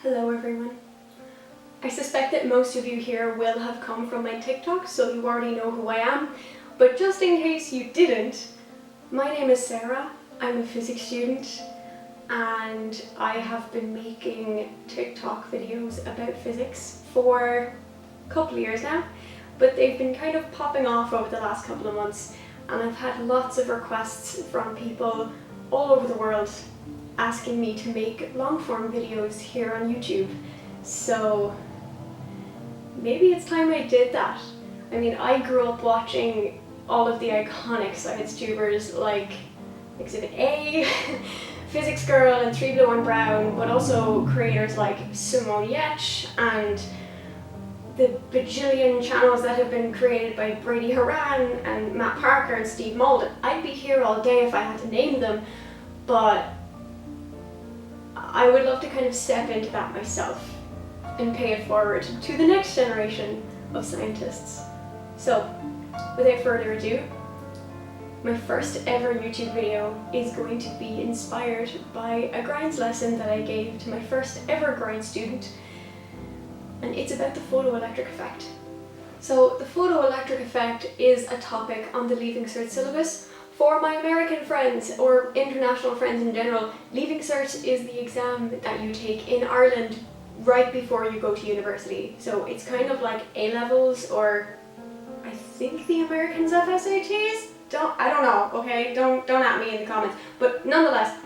Hello everyone. I suspect that most of you here will have come from my TikTok, so you already know who I am, but just in case you didn't, my name is Sarah, I'm a physics student, and I have been making TikTok videos about physics for a couple of years now, but they've been kind of popping off over the last couple of months, and I've had lots of requests from people all over the world asking me to make long-form videos here on YouTube. So maybe it's time I did that. I mean, I grew up watching all of the iconic science tubers like Exhibit A, Physics Girl and 3 Blue 1 Brown, but also creators like Simone Yetch and the bajillion channels that have been created by Brady Haran and Matt Parker and Steve Malden. I'd be here all day if I had to name them, but I would love to kind of step into that myself and pay it forward to the next generation of scientists. So, without further ado, my first ever YouTube video is going to be inspired by a grinds lesson that I gave to my first ever grind student, and it's about the photoelectric effect. So, the photoelectric effect is a topic on the Leaving Cert syllabus. For my American friends, or international friends in general, Leaving Cert is the exam that you take in Ireland right before you go to university. So it's kind of like A-levels, or I think the Americans have SATs? I don't know, okay? Don't at me in the comments. But nonetheless,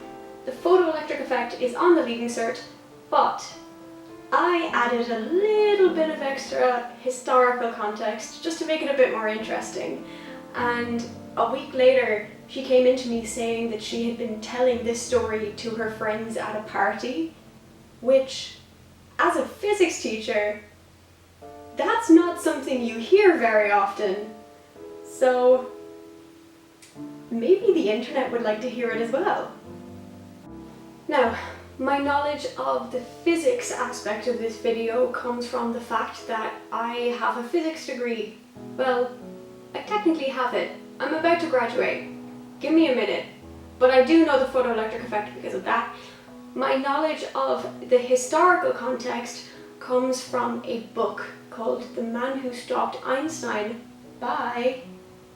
the photoelectric effect is on the Leaving Cert, but I added a little bit of extra historical context just to make it a bit more interesting. And a week later, she came into me saying that she had been telling this story to her friends at a party, which, as a physics teacher, that's not something you hear very often. So maybe the internet would like to hear it as well. Now, my knowledge of the physics aspect of this video comes from the fact that I have a physics degree. Well, I technically have it. I'm about to graduate. Give me a minute. But I do know the photoelectric effect because of that. My knowledge of the historical context comes from a book called The Man Who Stopped Einstein by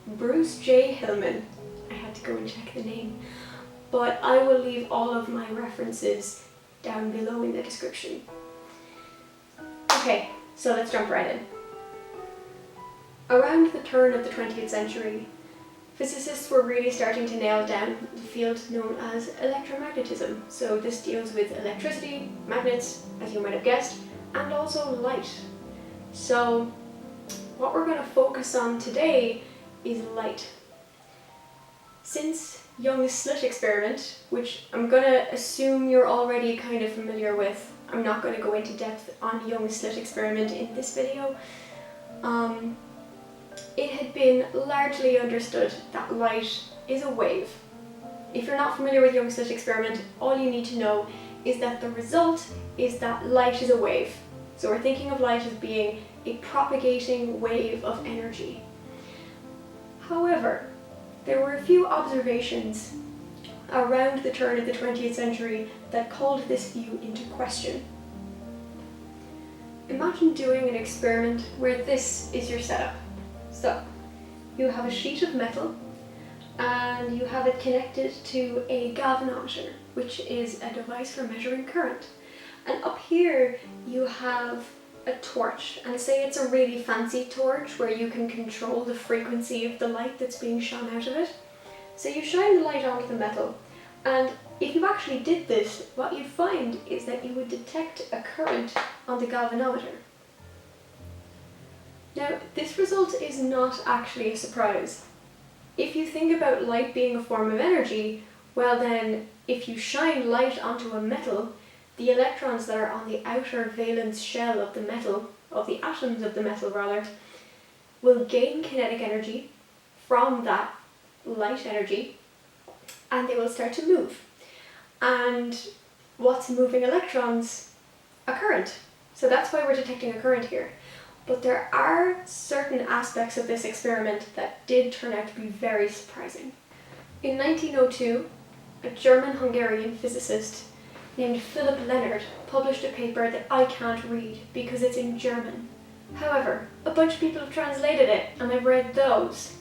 Bruce J. Hillman. I had to go and check the name. But I will leave all of my references down below in the description. Okay, so let's jump right in. Around the turn of the 20th century, physicists were really starting to nail down the field known as electromagnetism. So this deals with electricity, magnets, as you might have guessed, and also light. So what we're going to focus on today is light. Since Young's slit experiment, which I'm going to assume you're already kind of familiar with, I'm not going to go into depth on Young's slit experiment in this video, it had been largely understood that light is a wave. If you're not familiar with Young's slit experiment, all you need to know is that the result is that light is a wave. So we're thinking of light as being a propagating wave of energy. However, there were a few observations around the turn of the 20th century that called this view into question. Imagine doing an experiment where this is your setup. So, you have a sheet of metal and you have it connected to a galvanometer, which is a device for measuring current. And up here you have a torch, and say it's a really fancy torch where you can control the frequency of the light that's being shone out of it. So you shine the light onto the metal, and if you actually did this, what you'd find is that you would detect a current on the galvanometer. Now, this result is not actually a surprise. If you think about light being a form of energy, well then, if you shine light onto a metal, the electrons that are on the outer valence shell of the metal, of the atoms of the metal rather, will gain kinetic energy from that light energy, and they will start to move. And what's moving electrons? A current. So that's why we're detecting a current here. But there are certain aspects of this experiment that did turn out to be very surprising. In 1902, a German-Hungarian physicist named Philipp Lenard published a paper that I can't read because it's in German. However, a bunch of people have translated it and I've read those.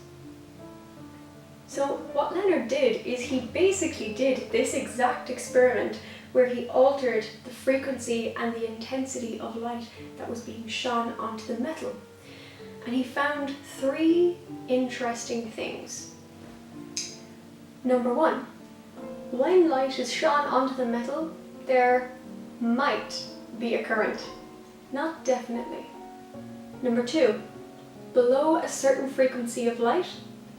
So what Lenard did is he basically did this exact experiment where he altered the frequency and the intensity of light that was being shone onto the metal. And he found 3 interesting things. Number 1, when light is shone onto the metal, there might be a current. Not definitely. Number 2, below a certain frequency of light,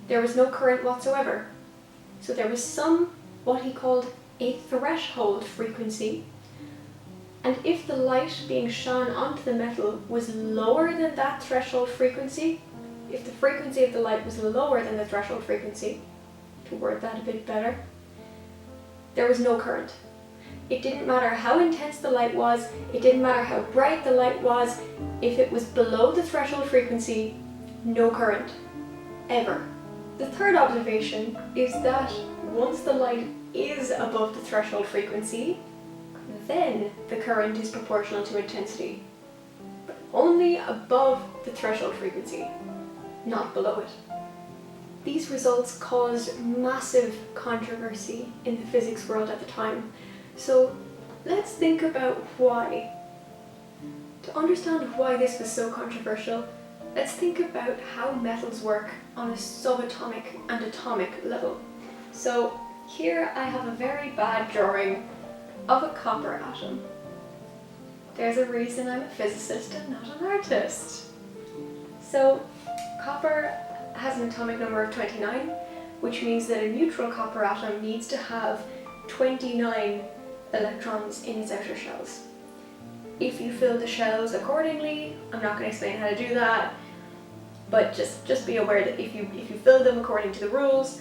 there was no current whatsoever. So there was some, what he called a threshold frequency. And if the light being shone onto the metal was lower than that threshold frequency, if the frequency of the light was lower than the threshold frequency, to word that a bit better, there was no current. It didn't matter how intense the light was, it didn't matter how bright the light was, if it was below the threshold frequency, no current. Ever. The third observation is that once the light is above the threshold frequency, then the current is proportional to intensity. But only above the threshold frequency, not below it. These results caused massive controversy in the physics world at the time. So let's think about why. To understand why this was so controversial, let's think about how metals work on a subatomic and atomic level. So here I have a very bad drawing of a copper atom. There's a reason I'm a physicist and not an artist. So copper has an atomic number of 29, which means that a neutral copper atom needs to have 29 electrons in its outer shells. If you fill the shells accordingly, I'm not going to explain how to do that, but just be aware that if you fill them according to the rules,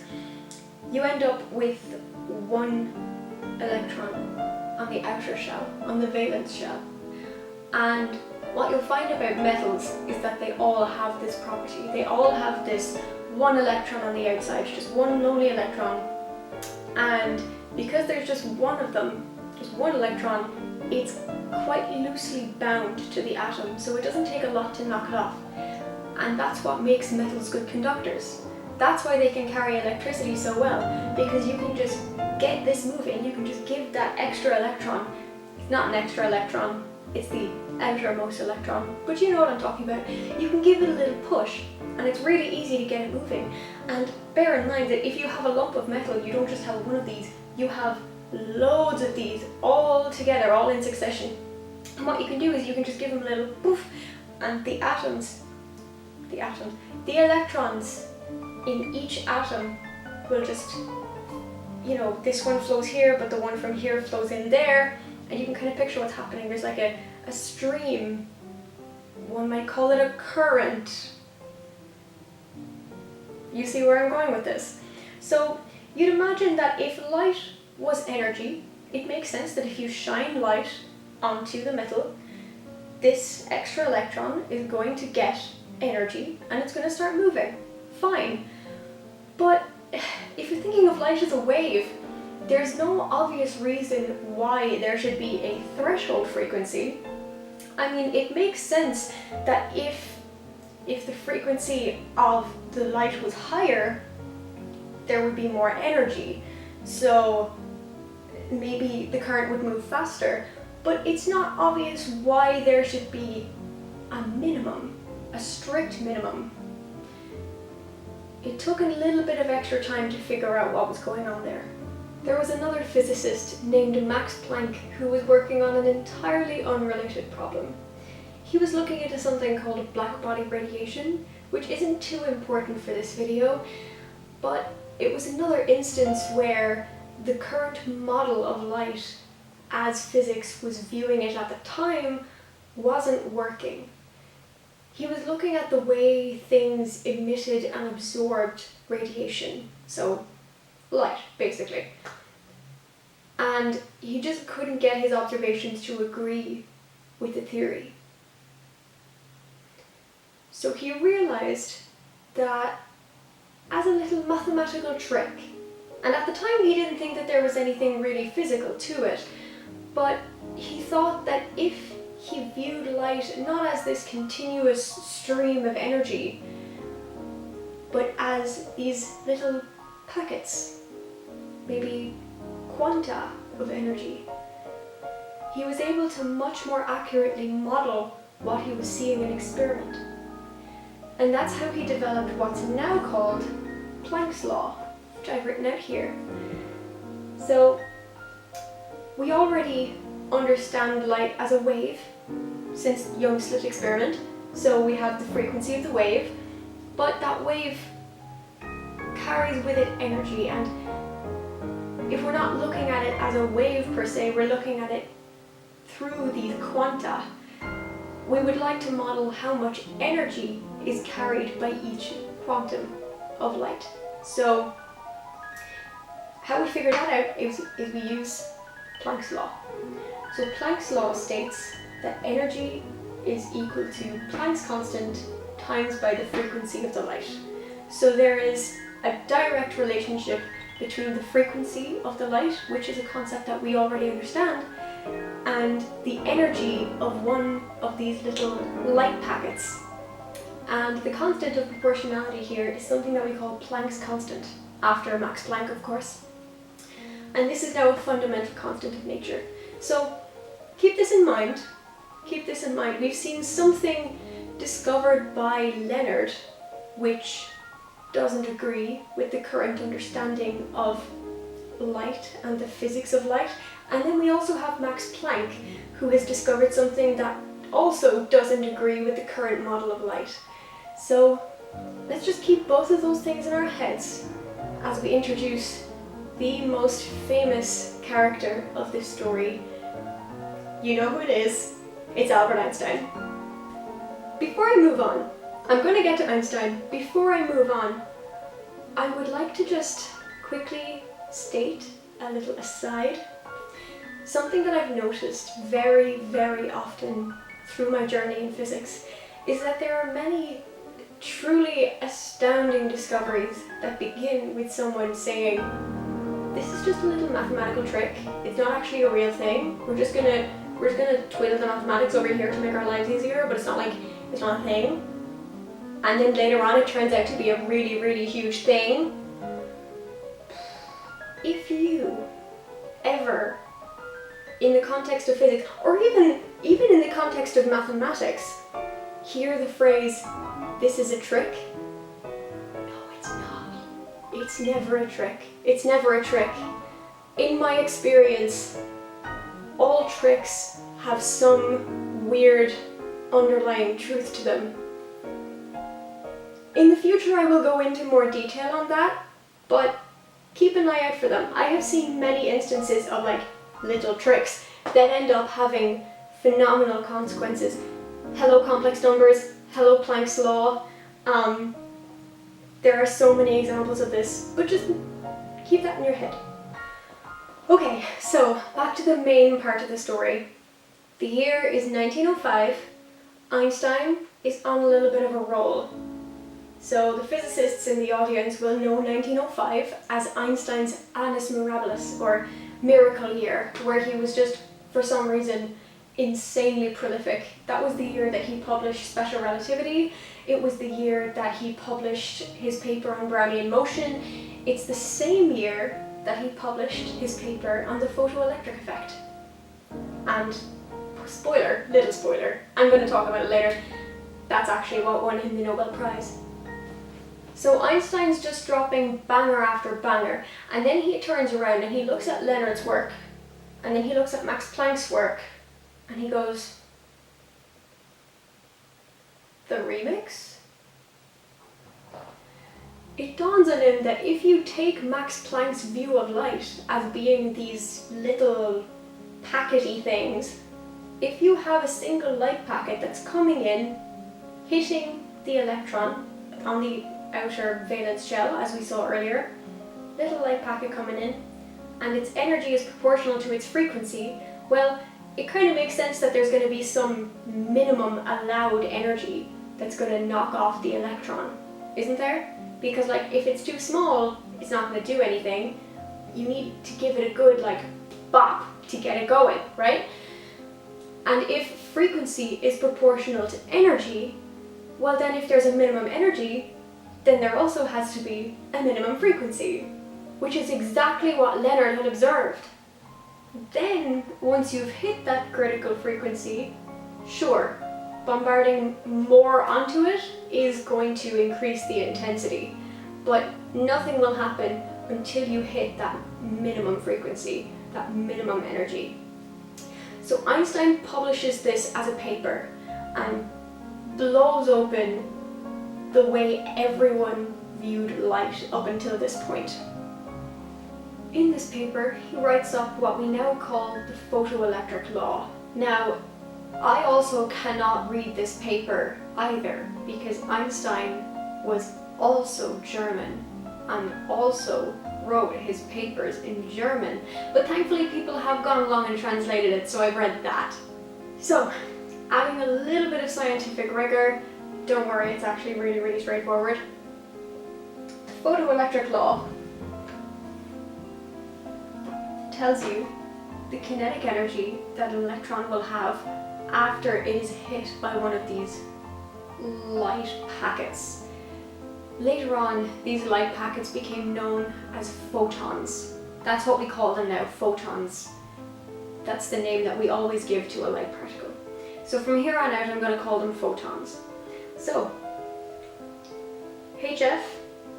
you end up with 1 electron on the outer shell, on the valence shell. And what you'll find about metals is that they all have this property. They all have this 1 electron on the outside, just 1 lonely electron. And because there's just 1 of them, just 1 electron, it's quite loosely bound to the atom, so it doesn't take a lot to knock it off. And that's what makes metals good conductors. That's why they can carry electricity so well, because you can just get this moving, you can just give that extra electron. It's not an extra electron, it's the outermost electron, but you know what I'm talking about. You can give it a little push, and it's really easy to get it moving. And bear in mind that if you have a lump of metal, you don't just have 1 of these, you have loads of these all together, all in succession. And what you can do is you can just give them a little poof, and the electrons in each atom will just, you know, this one flows here, but the one from here flows in there, and you can kind of picture what's happening. There's like a stream, one might call it a current. You see where I'm going with this? So you'd imagine that if light was energy, it makes sense that if you shine light onto the metal, this extra electron is going to get energy and it's going to start moving. Fine. But if you're thinking of light as a wave, there's no obvious reason why there should be a threshold frequency. I mean, it makes sense that if the frequency of the light was higher, there would be more energy. So maybe the current would move faster. But it's not obvious why there should be a minimum, a strict minimum. It took a little bit of extra time to figure out what was going on there. There was another physicist named Max Planck who was working on an entirely unrelated problem. He was looking into something called black-body radiation, which isn't too important for this video, but it was another instance where the current model of light as physics was viewing it at the time wasn't working. He was looking at the way things emitted and absorbed radiation, so light, basically. And he just couldn't get his observations to agree with the theory. So he realized that as a little mathematical trick, and at the time he didn't think that there was anything really physical to it, but he thought that if he viewed light not as this continuous stream of energy, but as these little packets, maybe quanta of energy, he was able to much more accurately model what he was seeing in experiment. And that's how he developed what's now called Planck's law, which I've written out here. So we already understand light as a wave since Young's slit experiment. So we have the frequency of the wave, but that wave carries with it energy, and if we're not looking at it as a wave per se, we're looking at it through these quanta. We would like to model how much energy is carried by each quantum of light. So how we figure that out is we use Planck's law. So Planck's law states that energy is equal to Planck's constant times by the frequency of the light. So there is a direct relationship between the frequency of the light, which is a concept that we already understand, and the energy of one of these little light packets. And the constant of proportionality here is something that we call Planck's constant, after Max Planck, of course. And this is now a fundamental constant of nature. So keep this in mind. Keep this in mind. We've seen something discovered by Lenard which doesn't agree with the current understanding of light and the physics of light. And then we also have Max Planck, who has discovered something that also doesn't agree with the current model of light. So let's just keep both of those things in our heads as we introduce the most famous character of this story. You know who it is. It's Albert Einstein. Before I move on, I'm going to get to Einstein. Before I move on, I would like to just quickly state a little aside. Something that I've noticed very, very often through my journey in physics is that there are many truly astounding discoveries that begin with someone saying, this is just a little mathematical trick, it's not actually a real thing, we're just gonna twiddle the mathematics over here to make our lives easier, but it's not a thing. And then later on it turns out to be a really, really huge thing. If you ever, in the context of physics, or even in the context of mathematics, hear the phrase, this is a trick, no, it's not. It's never a trick. It's never a trick. In my experience, all tricks have some weird underlying truth to them. In the future I will go into more detail on that, but keep an eye out for them. I have seen many instances of little tricks that end up having phenomenal consequences. Hello complex numbers, hello Planck's law. There are so many examples of this, but just keep that in your head. Okay, so back to the main part of the story. The year is 1905. Einstein is on a little bit of a roll. So the physicists in the audience will know 1905 as Einstein's annus mirabilis, or miracle year, where he was just, for some reason, insanely prolific. That was the year that he published special relativity. It was the year that he published his paper on Brownian motion. It's the same year that he published his paper on the photoelectric effect. And spoiler, little spoiler, I'm going to talk about it later, that's actually what won him the Nobel Prize. So Einstein's just dropping banger after banger, and then he turns around and he looks at Lenard's work, and then he looks at Max Planck's work, and he goes, the remix? It dawns on him that if you take Max Planck's view of light as being these little packety things, if you have a single light packet that's coming in, hitting the electron on the outer valence shell, as we saw earlier, little light packet coming in, and its energy is proportional to its frequency, well, it kind of makes sense that there's going to be some minimum allowed energy that's going to knock off the electron, isn't there? Because if it's too small, it's not going to do anything. You need to give it a good bop to get it going, right? And if frequency is proportional to energy, well then if there's a minimum energy, then there also has to be a minimum frequency, which is exactly what Lenard had observed. Then, once you've hit that critical frequency, sure, bombarding more onto it is going to increase the intensity, but nothing will happen until you hit that minimum frequency, that minimum energy. So Einstein publishes this as a paper and blows open the way everyone viewed light up until this point. In this paper, he writes up what we now call the photoelectric law. Now, I also cannot read this paper either, because Einstein was also German and also wrote his papers in German, but thankfully people have gone along and translated it, so I've read that. So, adding a little bit of scientific rigor, don't worry, it's actually really straightforward. The photoelectric law tells you the kinetic energy that an electron will have after it is hit by one of these light packets. Later on, these light packets became known as photons. That's what we call them now, photons. That's the name that we always give to a light particle. So from here on out, I'm going to call them photons. So, HF,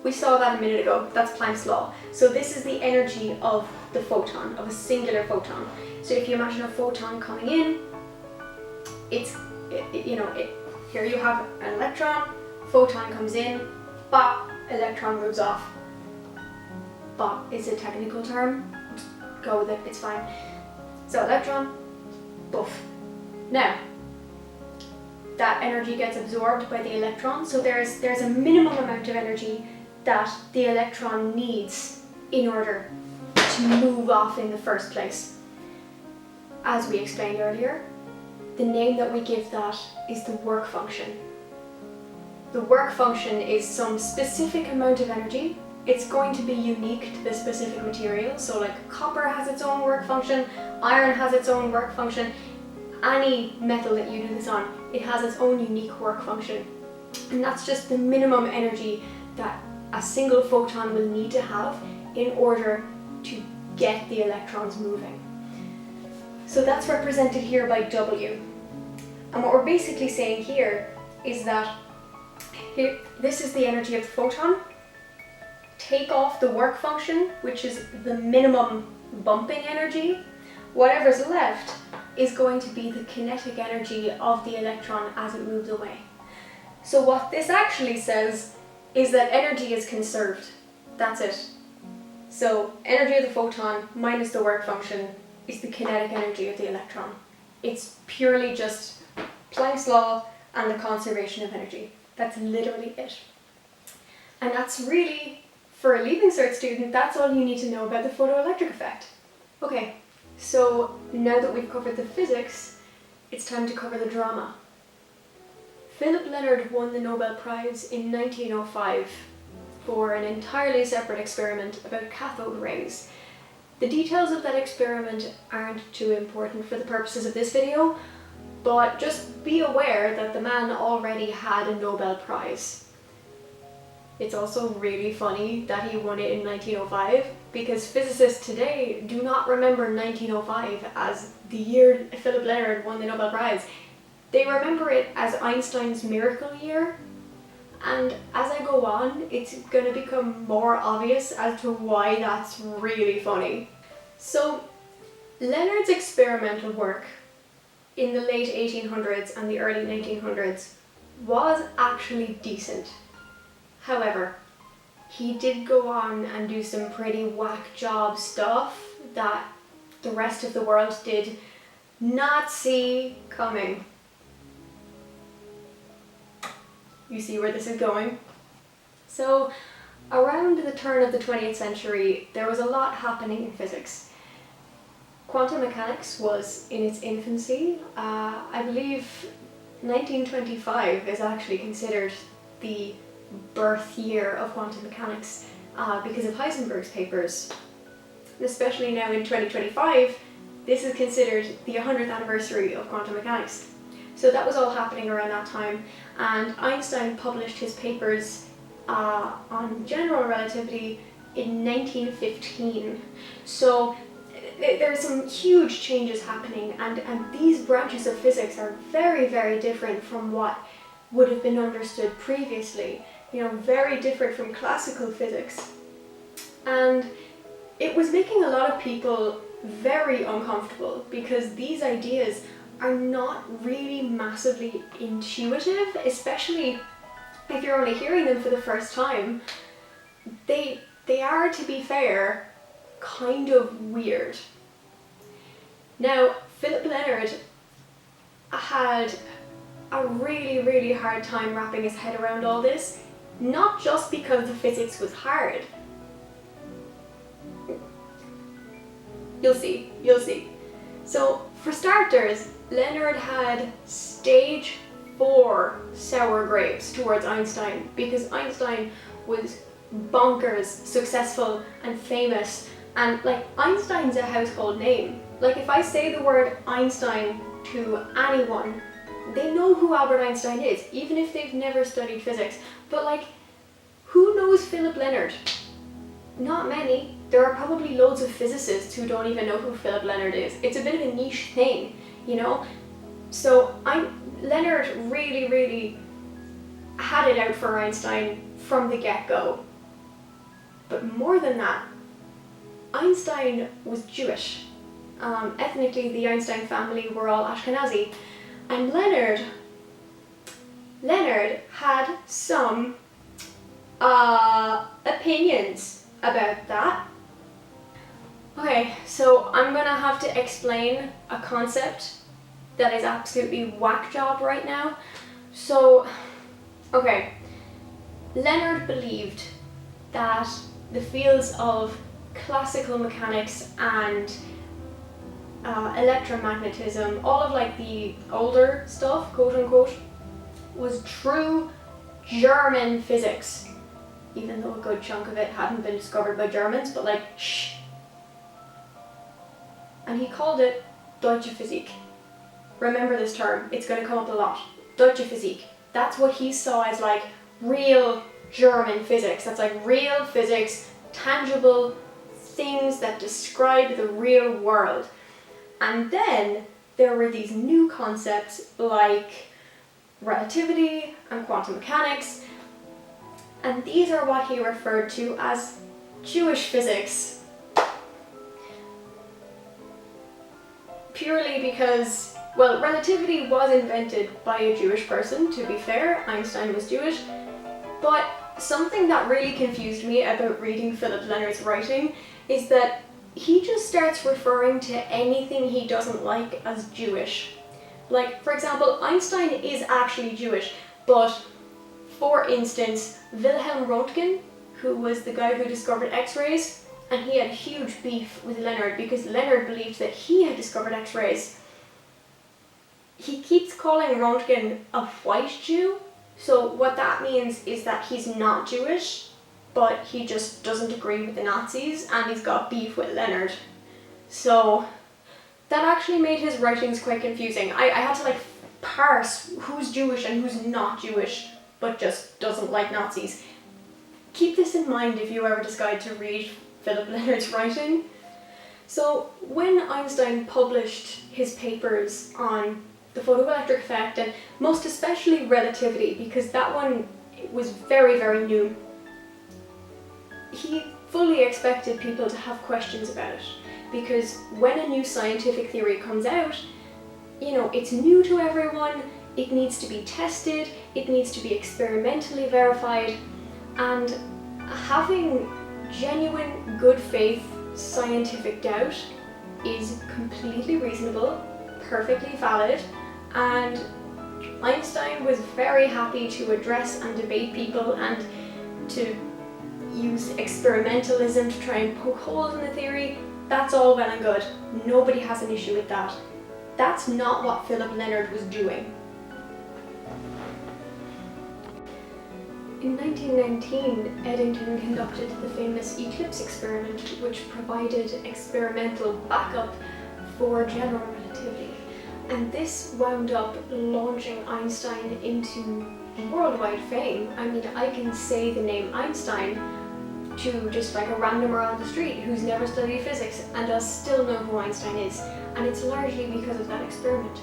we saw that a minute ago, that's Planck's law. So this is the energy of the photon, of a singular photon. So if you imagine a photon coming in, here you have an electron, photon comes in, bop, electron moves off. Bop is a technical term, go with it, it's fine. So electron, boof. Now, that energy gets absorbed by the electron, so there's a minimum amount of energy that the electron needs in order to move off in the first place. As we explained earlier, the name that we give that is the work function. The work function is some specific amount of energy. It's going to be unique to the specific material, so like copper has its own work function, iron has its own work function, any metal that you do this on, it has its own unique work function. And that's just the minimum energy that a single photon will need to have in order to get the electrons moving. So that's represented here by W. And what we're basically saying here is that this is the energy of the photon. Take off the work function, which is the minimum bumping energy. Whatever's left is going to be the kinetic energy of the electron as it moves away. So what this actually says is that energy is conserved. That's it. So energy of the photon minus the work function is the kinetic energy of the electron. It's purely just Planck's law and the conservation of energy. That's literally it. And that's really, for a Leaving Cert student, that's all you need to know about the photoelectric effect. Okay, so now that we've covered the physics, it's time to cover the drama. Philipp Lenard won the Nobel Prize in 1905 for an entirely separate experiment about cathode rays. The details of that experiment aren't too important for the purposes of this video, but just be aware that the man already had a Nobel Prize. It's also really funny that he won it in 1905, because physicists today do not remember 1905 as the year Philipp Lenard won the Nobel Prize. They remember it as Einstein's miracle year, and as I go on, it's going to become more obvious as to why that's really funny. So, Lenard's experimental work in the late 1800s and the early 1900s was actually decent. However, he did go on and do some pretty whack job stuff that the rest of the world did not see coming. You see where this is going? So, around the turn of the 20th century, there was a lot happening in physics. Quantum mechanics was in its infancy. I believe 1925 is actually considered the birth year of quantum mechanics because of Heisenberg's papers. And especially now in 2025, this is considered the 100th anniversary of quantum mechanics. So that was all happening around that time, and Einstein published his papers on general relativity in 1915. So there's some huge changes happening, and these branches of physics are very, very different from what would have been understood previously. You know, very different from classical physics. And it was making a lot of people very uncomfortable because these ideas are not really massively intuitive, especially if you're only hearing them for the first time. They are, to be fair, kind of weird. Now, Philipp Lenard had a really, really hard time wrapping his head around all this, not just because the physics was hard. You'll see. So, for starters, Lenard had stage 4 sour grapes towards Einstein because Einstein was bonkers successful and famous, and like, Einstein's a household name. Like, if I say the word Einstein to anyone, they know who Albert Einstein is, even if they've never studied physics. But like, who knows Philipp Lenard? Not many. There are probably loads of physicists who don't even know who Philipp Lenard is. It's a bit of a niche thing, you know? So Lenard really, really had it out for Einstein from the get-go. But more than that, Einstein was Jewish. Ethnically, the Einstein family were all Ashkenazi. And Lenard had some opinions about that. Okay, so I'm gonna have to explain a concept that is absolutely whack job right now. So, okay, Lenard believed that the fields of classical mechanics and electromagnetism, all of like the older stuff, quote unquote, was true German physics, even though a good chunk of it hadn't been discovered by Germans, but like, shh. And he called it Deutsche Physik. Remember this term, it's going to come up a lot. Deutsche Physik. That's what he saw as like real German physics. That's like real physics, tangible things that describe the real world. And then there were these new concepts like relativity and quantum mechanics, and these are what he referred to as Jewish physics. Purely because, well, relativity was invented by a Jewish person, to be fair. Einstein was Jewish. But something that really confused me about reading Philipp Lenard's writing is that he just starts referring to anything he doesn't like as Jewish. Like, for example, Einstein is actually Jewish, but for instance, Wilhelm Röntgen, who was the guy who discovered X-rays, and he had huge beef with Lenard because Lenard believed that he had discovered X-rays. He keeps calling Röntgen a white Jew, so what that means is that he's not Jewish, but he just doesn't agree with the Nazis and he's got beef with Lenard. So that actually made his writings quite confusing. I had to like parse who's Jewish and who's not Jewish, but just doesn't like Nazis. Keep this in mind if you ever decide to read Philipp Lenard's writing. So when Einstein published his papers on the photoelectric effect, and most especially relativity, because that one was very, very new, he fully expected people to have questions about it, because when a new scientific theory comes out, you know, it's new to everyone, it needs to be tested, it needs to be experimentally verified, and having genuine good faith scientific doubt is completely reasonable, perfectly valid, and Einstein was very happy to address and debate people and to use experimentalism to try and poke holes in the theory. That's all well and good. Nobody has an issue with that. That's not what Philipp Lenard was doing. In 1919, Eddington conducted the famous eclipse experiment, which provided experimental backup for general relativity. And this wound up launching Einstein into worldwide fame. I mean, I can say the name Einstein to just like a randomer on the street who's never studied physics and does still know who Einstein is. And it's largely because of that experiment.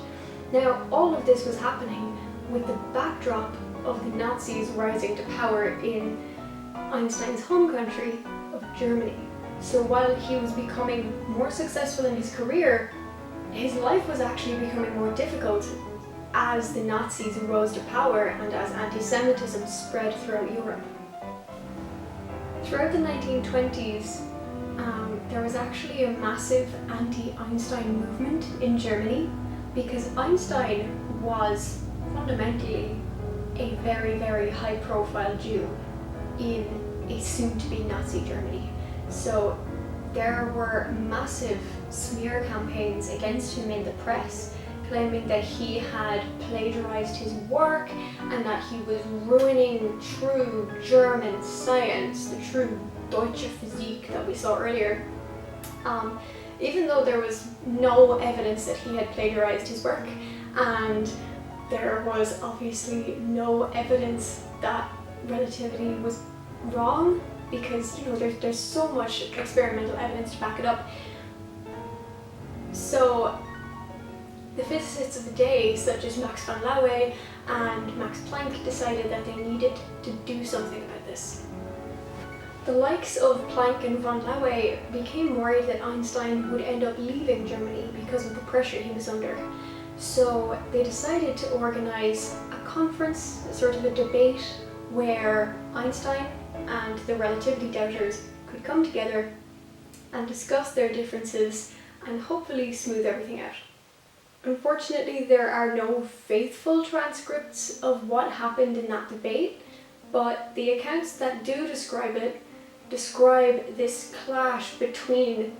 Now, all of this was happening with the backdrop of the Nazis rising to power in Einstein's home country of Germany. So while he was becoming more successful in his career, his life was actually becoming more difficult as the Nazis rose to power and as anti-Semitism spread throughout Europe. Throughout the 1920s, there was actually a massive anti-Einstein movement in Germany because Einstein was fundamentally a very, very high-profile Jew in a soon-to-be Nazi Germany. So there were massive smear campaigns against him in the press, claiming that he had plagiarized his work and that he was ruining true German science, the true Deutsche Physik that we saw earlier. Even though there was no evidence that he had plagiarized his work, and there was obviously no evidence that relativity was wrong, because there's so much experimental evidence to back it up. So the physicists of the day, such as Max von Laue and Max Planck, decided that they needed to do something about this. The likes of Planck and von Laue became worried that Einstein would end up leaving Germany because of the pressure he was under. So they decided to organize a conference, sort of a debate, where Einstein and the relativity doubters could come together and discuss their differences and hopefully smooth everything out. Unfortunately, there are no faithful transcripts of what happened in that debate, but the accounts that do describe it describe this clash between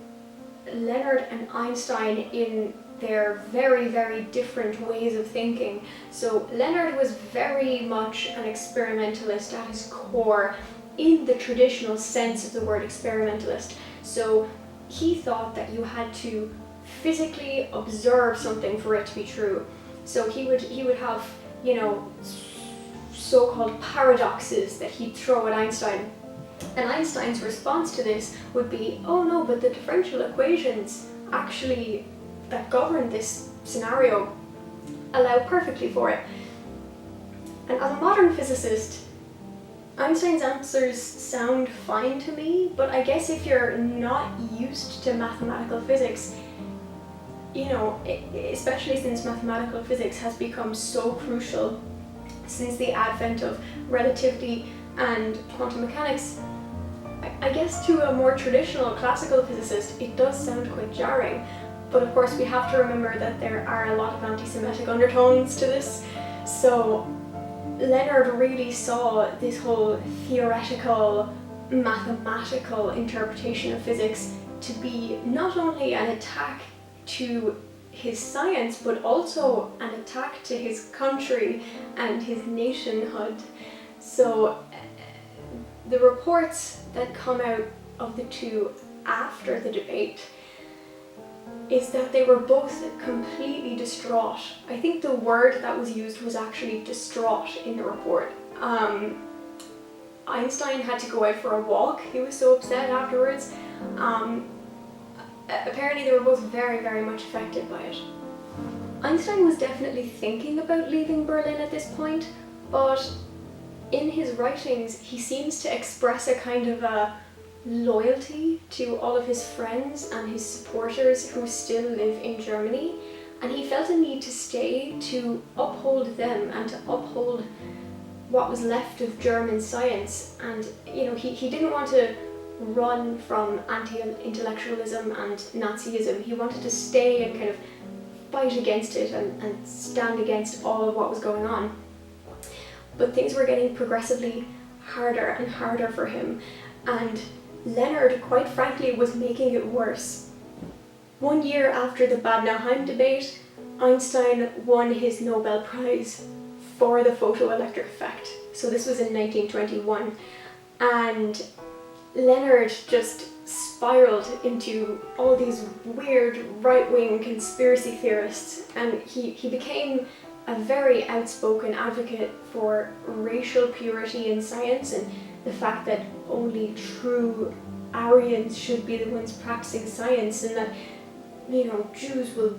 Lenard and Einstein in their very, very different ways of thinking. So Lenard was very much an experimentalist at his core, in the traditional sense of the word experimentalist. So he thought that you had to physically observe something for it to be true. So he would have, so-called paradoxes that he'd throw at Einstein. And Einstein's response to this would be, oh no, but the differential equations actually that govern this scenario allow perfectly for it. And as a modern physicist, Einstein's answers sound fine to me, but I guess if you're not used to mathematical physics, especially since mathematical physics has become so crucial since the advent of relativity and quantum mechanics, I guess to a more traditional classical physicist it does sound quite jarring. But of course we have to remember that there are a lot of anti-Semitic undertones to this. So Lenard really saw this whole theoretical, mathematical interpretation of physics to be not only an attack to his science, but also an attack to his country and his nationhood. So the reports that come out of the two after the debate is that they were both completely distraught. I think the word that was used was actually distraught in the report. Einstein had to go out for a walk. He was so upset afterwards. Apparently they were both very, very much affected by it. Einstein was definitely thinking about leaving Berlin at this point, but in his writings he seems to express a kind of a loyalty to all of his friends and his supporters who still live in Germany, and he felt a need to stay to uphold them and to uphold what was left of German science. And he didn't want to run from anti-intellectualism and Nazism. He wanted to stay and kind of fight against it and stand against all of what was going on. But things were getting progressively harder and harder for him, and Lenard, quite frankly, was making it worse. 1 year after the Bad Nauheim debate, Einstein won his Nobel Prize for the photoelectric effect. So this was in 1921, and Lenard just spiraled into all these weird right-wing conspiracy theorists, and he became a very outspoken advocate for racial purity in science and the fact that only true Aryans should be the ones practicing science, and that, you know, Jews will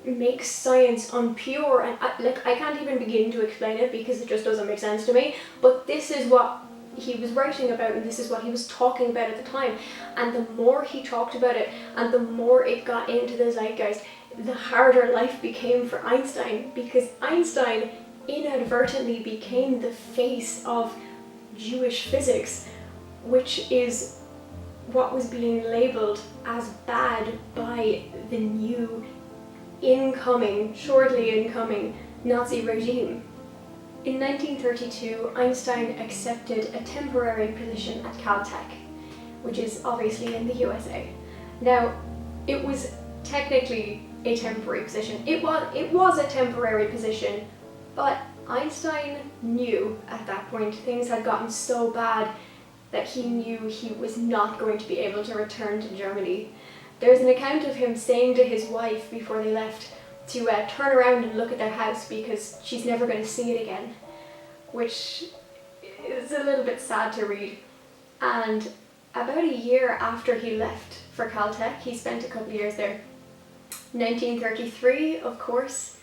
make science unpure. And I can't even begin to explain it because it just doesn't make sense to me, but this is what he was writing about, and this is what he was talking about at the time. And the more he talked about it and the more it got into the zeitgeist, the harder life became for Einstein, because Einstein inadvertently became the face of Jewish physics, which is what was being labelled as bad by the new shortly incoming Nazi regime. In 1932, Einstein accepted a temporary position at Caltech, which is obviously in the USA. Now, it was technically a temporary position. It was a temporary position, but Einstein knew at that point things had gotten so bad that he knew he was not going to be able to return to Germany. There's an account of him saying to his wife before they left to turn around and look at their house because she's never going to see it again, which is a little bit sad to read. And about a year after he left for Caltech, he spent a couple of years there. 1933, of course,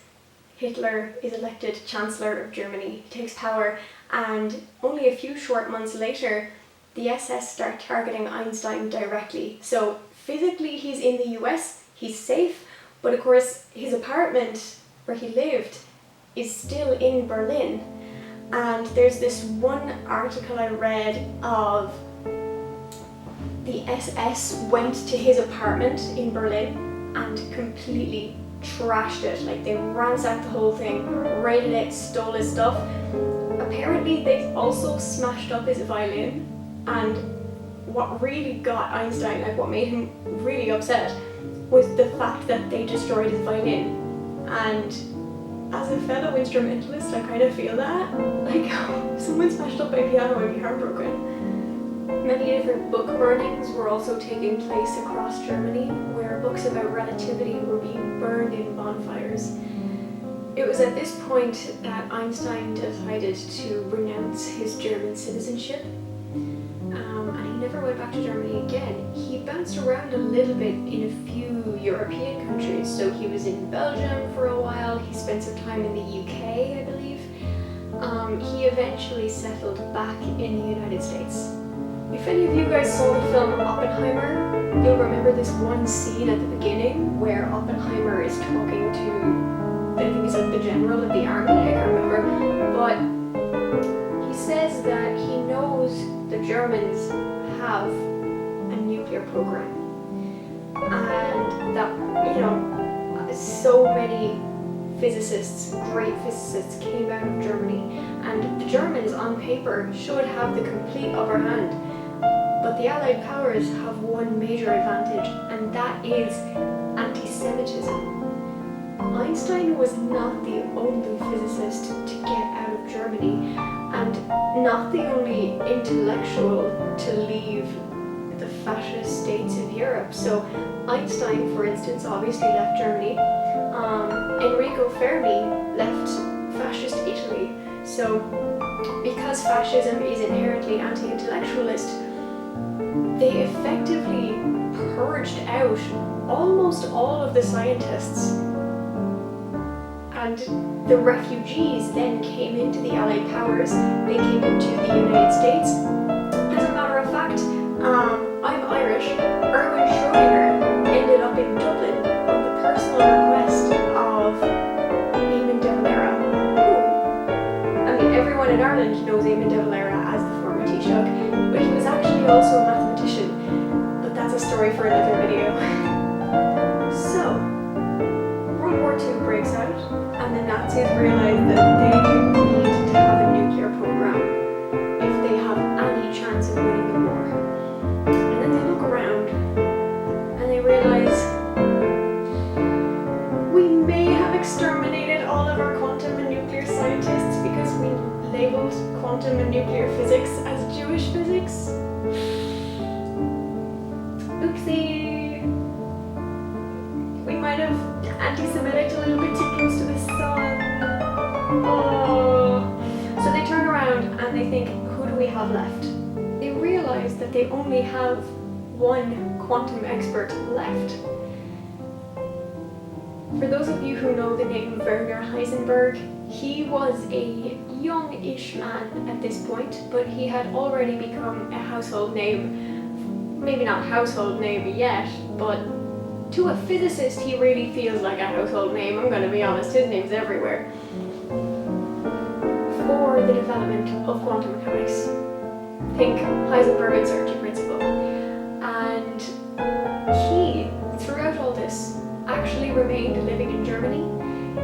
Hitler is elected Chancellor of Germany, he takes power, and only a few short months later, the SS start targeting Einstein directly. So physically he's in the US, he's safe, but of course his apartment where he lived is still in Berlin. And there's this one article I read of the SS went to his apartment in Berlin and completely trashed it. Like, they ransacked the whole thing, raided it, stole his stuff. Apparently they also smashed up his violin, and what really got Einstein, like what made him really upset, was the fact that they destroyed his violin. And as a fellow instrumentalist, I kind of feel that. Like, if someone smashed up my piano, I'd be heartbroken. Many different book burnings were also taking place across Germany, where books about relativity were being burned in bonfires. It was at this point that Einstein decided to renounce his German citizenship, and he never went back to Germany again. He bounced around a little bit in a few European countries. So he was in Belgium for a while, he spent some time in the UK, I believe. He eventually settled back in the United States. If any of you guys saw the film Oppenheimer, you'll remember this one scene at the beginning where Oppenheimer is talking to, I think he's like the general of the army, I can't remember, but he says that he knows the Germans have a nuclear program, and that, you know, so many physicists, great physicists, came out of Germany, and the Germans on paper should have the complete upper hand. But the Allied powers have one major advantage, and that is anti-Semitism. Einstein was not the only physicist to get out of Germany, and not the only intellectual to leave the fascist states of Europe. So Einstein, for instance, obviously left Germany. Enrico Fermi left fascist Italy. So because fascism is inherently anti-intellectualist, they effectively purged out almost all of the scientists, and the refugees then came into the Allied powers. They came into the United States. As a matter of fact, I'm Irish. Erwin Schrödinger ended up in Dublin on the personal request of Eamon de Valera, who, I mean, everyone in Ireland knows Eamon de Valera as the former Taoiseach, but he was actually also a mathematician, but that's a story for another video. So, World War II breaks out, and the Nazis realize that they need to have a nuclear program if they have any chance of winning the war. And then they look around, and they realize we may have exterminated all of our quantum and nuclear scientists because we labeled quantum and nuclear physics as Jewish physics. have left. They realized that they only have one quantum expert left. For those of you who know the name Werner Heisenberg, he was a young-ish man at this point, but he had already become a household name. Maybe not household name yet, but to a physicist he really feels like a household name, I'm gonna be honest, his name's everywhere. For the development of quantum mechanics. Think Heisenberg uncertainty principle. And he, throughout all this, actually remained living in Germany.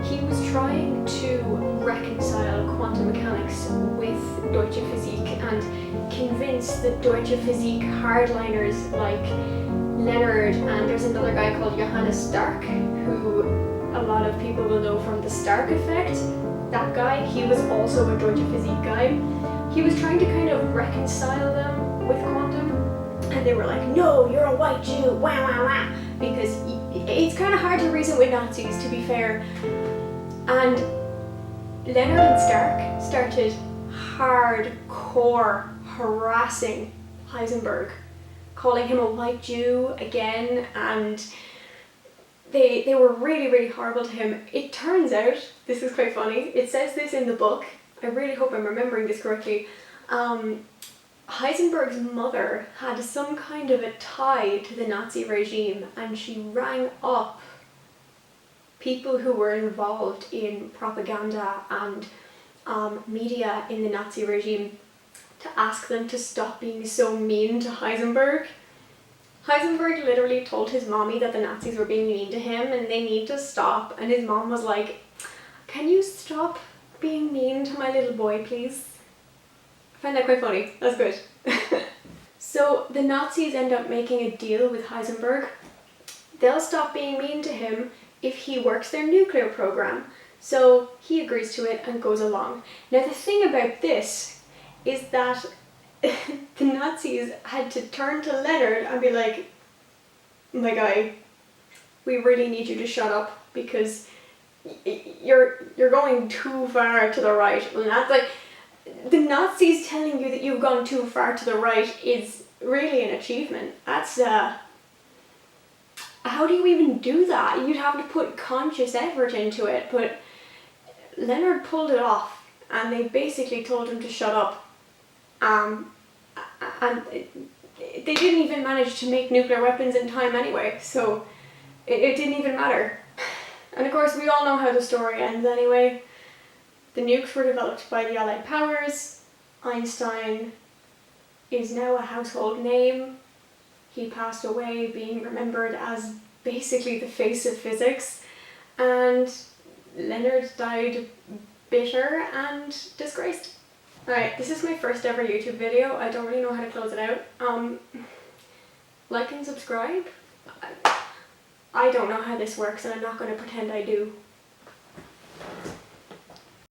He was trying to reconcile quantum mechanics with Deutsche Physik and convince the Deutsche Physik hardliners like Lenard, and there's another guy called Johannes Stark, who a lot of people will know from the Stark effect. That guy, he was also a Deutsche Physik guy. He was trying to kind of reconcile them with quantum, and they were like, no, you're a white Jew, wah wah wah, because it's kind of hard to reason with Nazis, to be fair. And Lenard and Stark started hardcore harassing Heisenberg, calling him a white Jew again, and they were really, really horrible to him. It turns out, this is quite funny, it says this in the book, I really hope I'm remembering this correctly, Heisenberg's mother had some kind of a tie to the Nazi regime, and she rang up people who were involved in propaganda and media in the Nazi regime to ask them to stop being so mean to Heisenberg. Heisenberg literally told his mommy that the Nazis were being mean to him and they need to stop, and his mom was like, can you stop being mean to my little boy, please? I find that quite funny. That's good. So the Nazis end up making a deal with Heisenberg. They'll stop being mean to him if he works their nuclear program. So he agrees to it and goes along. Now the thing about this is that the Nazis had to turn to Lenard and be like, my guy, we really need you to shut up because you're going too far to the right. And that's like, the Nazis telling you that you've gone too far to the right is really an achievement. That's how do you even do that? You'd have to put conscious effort into it, but Lenard pulled it off, and they basically told him to shut up. And they didn't even manage to make nuclear weapons in time anyway, so it didn't even matter. And of course we all know how the story ends anyway. The nukes were developed by the Allied powers. Einstein is now a household name. He passed away being remembered as basically the face of physics. And Lenard died bitter and disgraced. Alright, this is my first ever YouTube video. I don't really know how to close it out. Like and subscribe? I don't know how this works and I'm not going to pretend I do.